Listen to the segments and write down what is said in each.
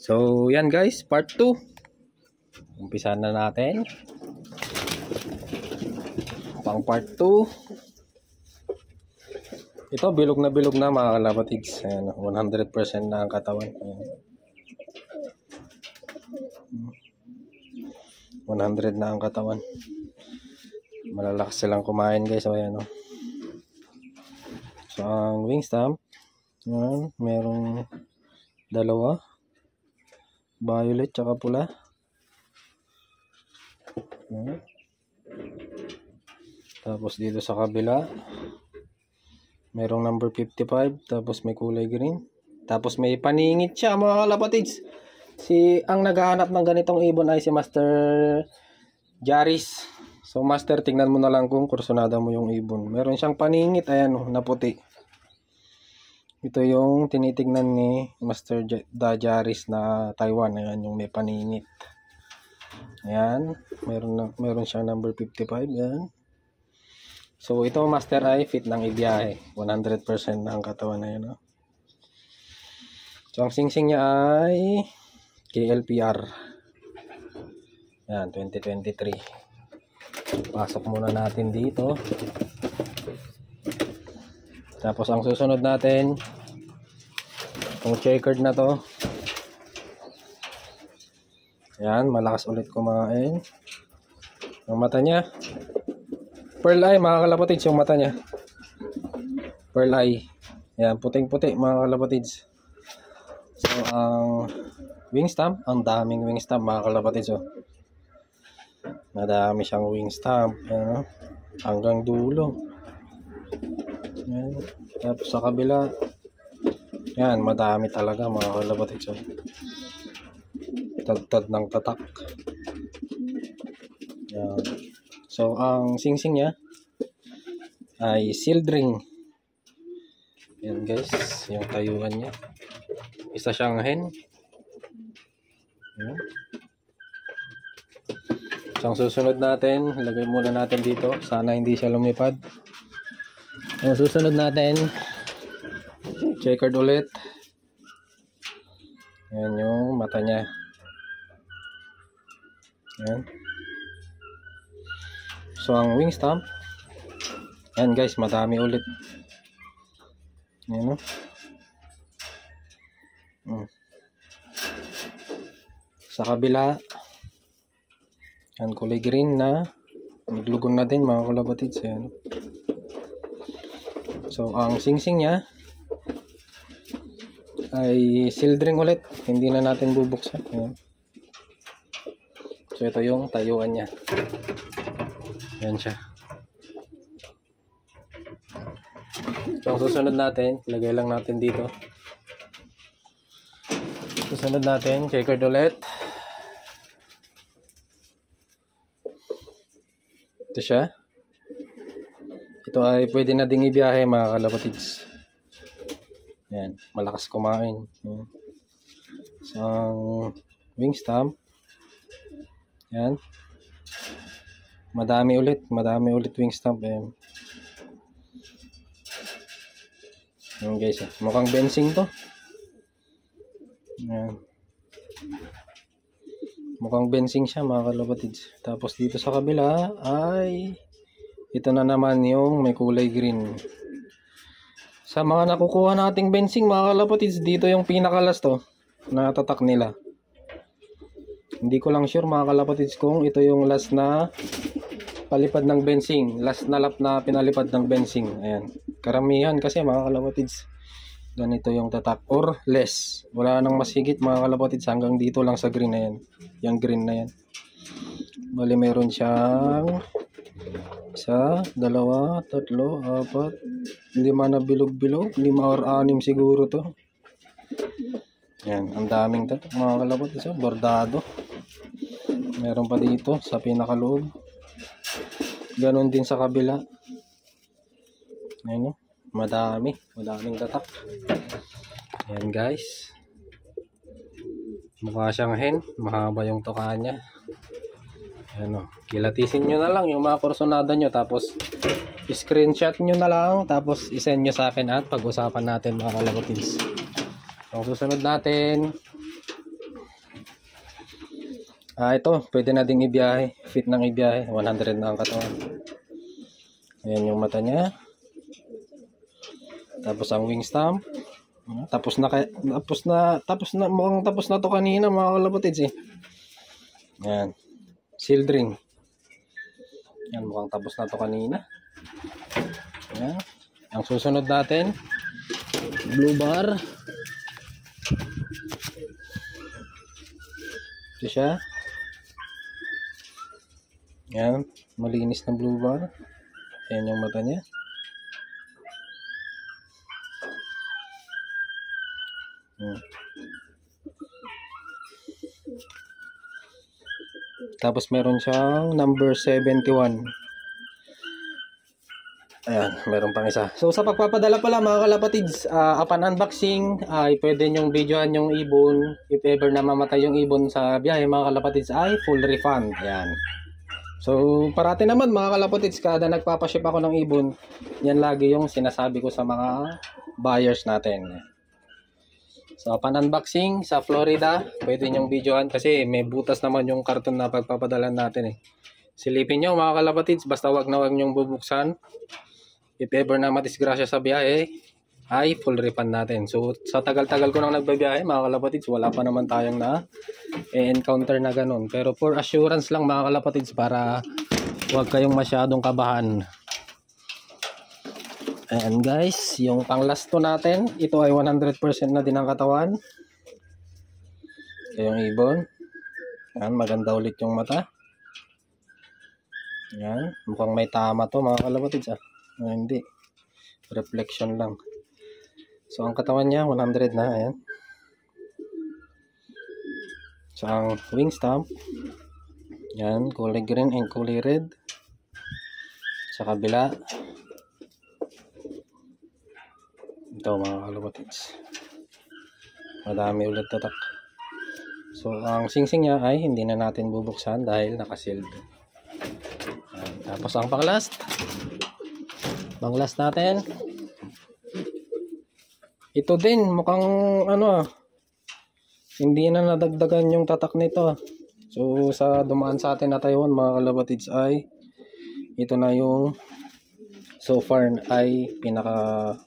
So yan guys, part 2. Umpisa na natin. Pang part 2. Ito bilog na mga kalapatids. Ayan, 100% na ang katawan. Ayan. 100 na ang katawan. Malalakas silang kumain guys. So ayan, oh. So ang wing stamp, ayan, merong dalawa, violet tsaka pula. Ayan. Tapos dito sa kabila merong number 55, tapos may kulay green, tapos may paningit siya mga kalapatids. Ang naghahanap ng ganitong ibon ay si Master Jaris. So Master, tingnan mo na lang kung kursunada mo yung ibon. Meron siyang paningit, ayan oh, na puti. Ito yung tinitignan ni Master Jaris na Taiwan. Ayan yung may paningit. Ayan, meron siyang number 55, ayan. So ito Master ay fit ng ibiyahe. 100% na ang katawan na yun. Oh. So ang singsing niya ay KLPR. Yan, 2023. Pasok muna natin dito. Tapos ang susunod natin, itong checkered na to. Yan, malakas ulit kumain. Yung mata niya, pearl eye mga kalapatids, yung mata niya. Pearl eye. Yan, puting-puti mga kalapatids. So, ang wing stamp, ang daming wing stamp mga kalapatids. Oh. Madami siyang wing stamp. Yan, oh. Hanggang dulo. Yan. Tapos sa kabila, yan, madami talaga mga kalapatids. Oh. Tad-tad ng tatak. Yan. So, ang singsing niya ay sealed ring. Yan guys, yung tayuan niya. Isa siyang hen. Yan. So, ang susunod natin, ilagay muna natin dito. Sana hindi siya lumipad. Ang susunod natin, checkered ulit. Yan yung mata niya. Yan. So ang wing stamp, yan guys, madami ulit. Yan, no? Sa kabila, yan kulay green na naglugon na din mga kalapatids. Yan. So ang singsing niya ay sealed ring ulit, hindi na natin bubuksan. Yan. So ito yung tayuan niya. Yan siya. So ang susunod natin, lagay lang natin dito. Susunod natin, checkered ulit. Ito siya. Ito ay pwede na ding ibiyahe mga kalapatids. Yan, malakas kumain. Yan. So ang wing stamp, yan. Madami ulit wing stamp. Ayan. Ayan guys, mukhang bensing to. Ayan. Mukhang bensing siya mga kalapatids. Tapos dito sa kabila ay ito na naman yung may kulay green. Sa mga nakukuha nating bensing mga kalapatids, dito yung pinakalas to na tatak nila. Hindi ko lang sure mga kalapatids kung ito yung last na palipad ng bensing, last na lap na pinalipad ng bensing. Ayan. Karamihan kasi mga kalapatids, ganito yung tatak or less. Wala nang mas higit mga kalapatids, hanggang dito lang sa green na yan. Yung green na yan. Bali meron siyang 1, 2, 3, 4, 5 na bilog-bilog. 5 or 6 siguro to. Yan, ang daming tatak mga kalapatids. Bordado. Meron pa dito sa pinakaloob. Ganon din sa kabila. Ayan o. Madaming tatak. Ayan guys. Mukha siyang hen. Mahaba yung tuka niya. Ayan o. Kilatisin nyo na lang yung mga kursonada nyo. Tapos screenshot nyo na lang. Tapos isend nyo sa akin at pag-usapan natin mga kalapatids. Ang susunod natin, Ito, pwede na ding ibiyahe. Fit ng ibiyahe. 100 na ang katawan. Ayan yung mata niya. Tapos ang wing stamp. Tapos na mukhang tapos na to kanina mga kalapatids eh. Ayan. Seal ring. Ayan, mukhang tapos na to kanina. Ayan. Ang susunod natin, blue bar. Ito siya. Ayan, malinis na blue bar. Ayan yung mata niya. Tapos meron siyang number 71. Ayan, meron pang isa. So sa pagpapadala pala mga kalapatids, upon unboxing ay pwede nyong videoan yung ibon. If ever na mamatay yung ibon sa biyahe mga kalapatids ay full refund. Ayan. So parati naman mga kalapatids, kada nagpapaship ako ng ibon, yan lagi yung sinasabi ko sa mga buyers natin. So upon unboxing sa Florida, pwede nyong videoan kasi may butas naman yung karton na pagpapadala natin eh. Silipin nyo mga kalapatids, basta wag na wag nyong bubuksan. If ever na madisgrasya sa biyahe, ay full refund natin. So sa tagal-tagal ko nang nagbabiyahe mga kalapatids, wala pa naman tayong na encounter na ganun. Pero for assurance lang mga kalapatids, para huwag kayong masyadong kabahan. Ayan guys, yung pang last to natin, ito ay 100% na din ang katawan. Ito yung ibon. Ayan, maganda ulit yung mata. Ayan, mukhang may tama to mga kalapatids ah. Hindi, reflection lang. So ang katawan niya 100 na. Ayan. So ang wing stamp, yan, kulay green and kulay red. Sa kabila, ito mga kalapatids, madami ulit tatak. So ang singsing niya ay hindi na natin bubuksan dahil nakasealed. Tapos ang panglast natin, ito din mukhang ano hindi na nadagdagan yung tatak nito. So sa dumaan sa atin na Taiwan mga kalapatids ay ito na yung so far ay pinaka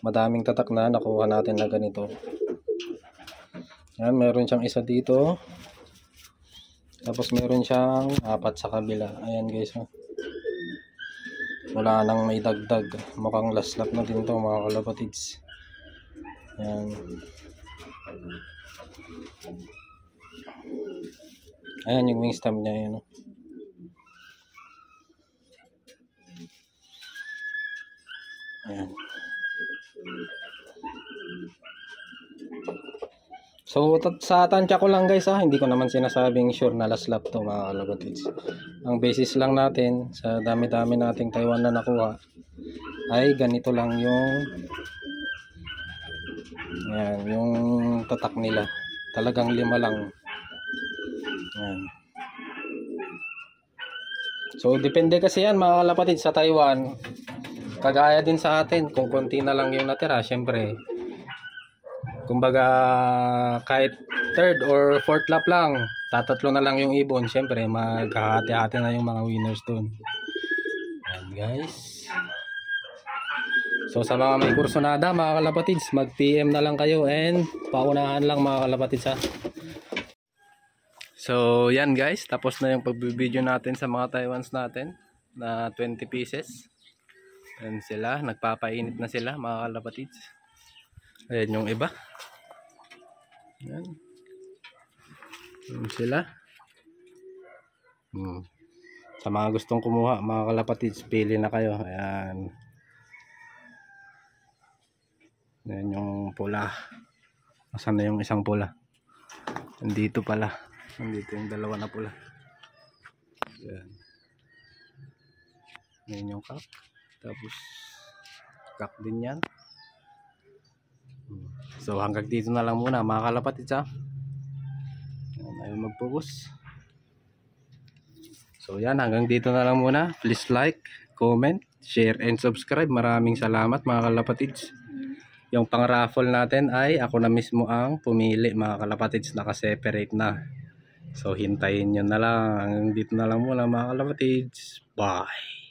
madaming tatak na nakuha natin na ganito. Yan, meron siyang isa dito. Tapos meron siyang 4 sa kabila. Ayan guys. Wala nang may dagdag. Mukhang last lap na din to mga kalapatids. Ayan. Ayan yung wing stamp niya. Ayan. Ayan. So sa tansya ko lang guys hindi ko naman sinasabing sure na last lap to mga kalapatids. Ang basis lang natin sa dami-dami nating Taiwan na nakuha ay ganito lang yung ayan, yung tatak nila. Talagang 5 lang. Ayan. So depende kasi yan mga kalapatids sa Taiwan. Kagaya din sa atin, kung konti na lang yung natira, syempre kumbaga kahit third or fourth lap lang, tatatlo na lang yung ibon, syempre maghahati-hati na yung mga winners dun. Ayan guys. So sa mga may kursonada mga kalapatids, mag PM na lang kayo and paunahan lang mga kalapatids ha. So yan guys, tapos na yung pagbibideo natin sa mga Taiwans natin na 20 pieces. Ayan sila, nagpapainit na sila mga kalapatids. Ayan yung iba. Ayan. Ayan sila. Sa mga gustong kumuha mga kalapatids, pili na kayo. Ayan. Ayan yung pula. Asan na yung isang pula? Nandito pala. Nandito yung dalawa na pula. Ayan. Ayan yung cup. Tapos cup din yan. So hanggang dito na lang muna mga kalapatids ha. Ayaw mag-focus. So yan, hanggang dito na lang muna. Please like, comment, share and subscribe. Maraming salamat mga kalapatids. Yung pang raffle natin ay ako na mismo ang pumili mga kalapatids, naka-separate na. So hintayin nyo na lang. Hanggang dito na lang muna mga kalapatids. Bye!